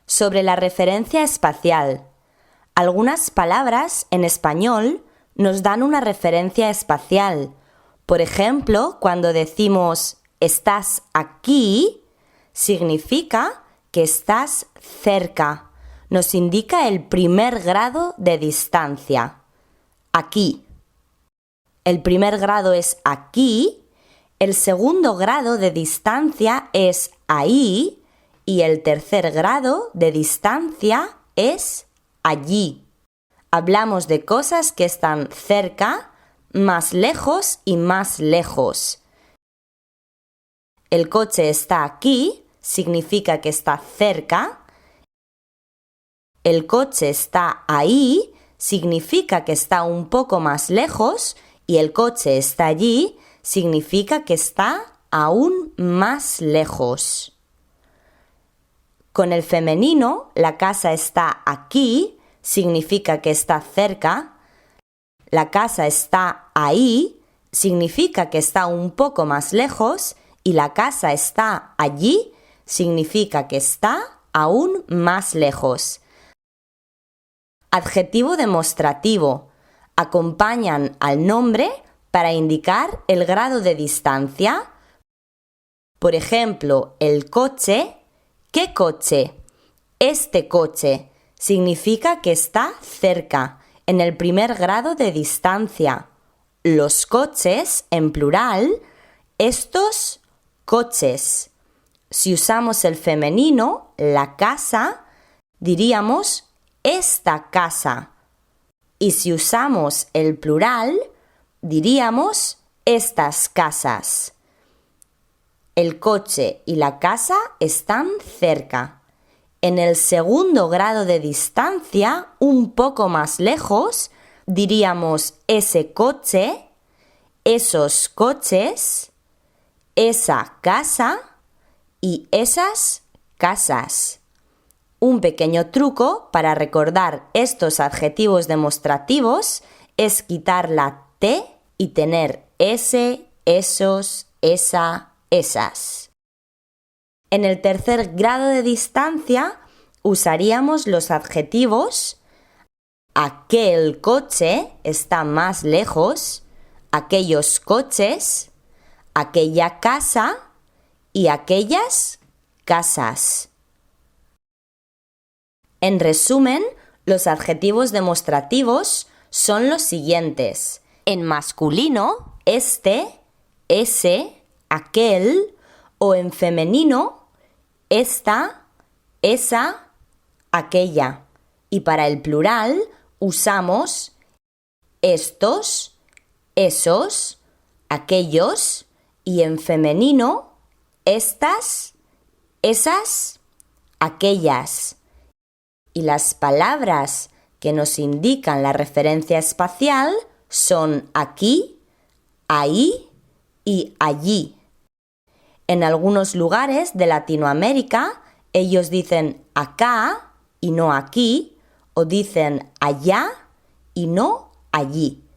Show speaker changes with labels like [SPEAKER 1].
[SPEAKER 1] Sobre la referencia espacial. Algunas palabras en español nos dan una referencia espacial. Por ejemplo, cuando decimos estás aquí, significa que estás cerca. Nos indica el primer grado de distancia. Aquí. El primer grado es aquí, el segundo grado de distancia es ahí y el tercer grado de distancia es allí. Hablamos de cosas que están cerca, más lejos y más lejos. El coche está aquí, significa que está cerca. El coche está ahí, significa que está un poco más lejos. Y el coche está allí, significa que está aún más lejos. Con el femenino, la casa está aquí, significa que está cerca. La casa está ahí, significa que está un poco más lejos. Y la casa está allí, significa que está aún más lejos. Adjetivo demostrativo. Acompañan al nombre para indicar el grado de distancia. Por ejemplo, el coche. ¿Qué coche? Este coche significa que está cerca, en el primer grado de distancia. Los coches, en plural, estos coches. Si usamos el femenino, la casa, diríamos esta casa. Y si usamos el plural, diríamos estas casas. El coche y la casa están cerca. En el segundo grado de distancia, un poco más lejos, diríamos ese coche, esos coches, esa casa y esas casas. Un pequeño truco para recordar estos adjetivos demostrativos es quitar la T y tener ese, esos, esa, esas. En el tercer grado de distancia usaríamos los adjetivos aquel coche está más lejos, aquellos coches, aquella casa y aquellas casas. En resumen, los adjetivos demostrativos son los siguientes. En masculino, este, ese, aquel, o en femenino, esta, esa, aquella. Y para el plural usamos estos, esos, aquellos, y en femenino, estas, esas, aquellas. Y las palabras que nos indican la referencia espacial son aquí, ahí y allí. En algunos lugares de Latinoamérica, ellos dicen acá y no aquí, o dicen allá y no allí.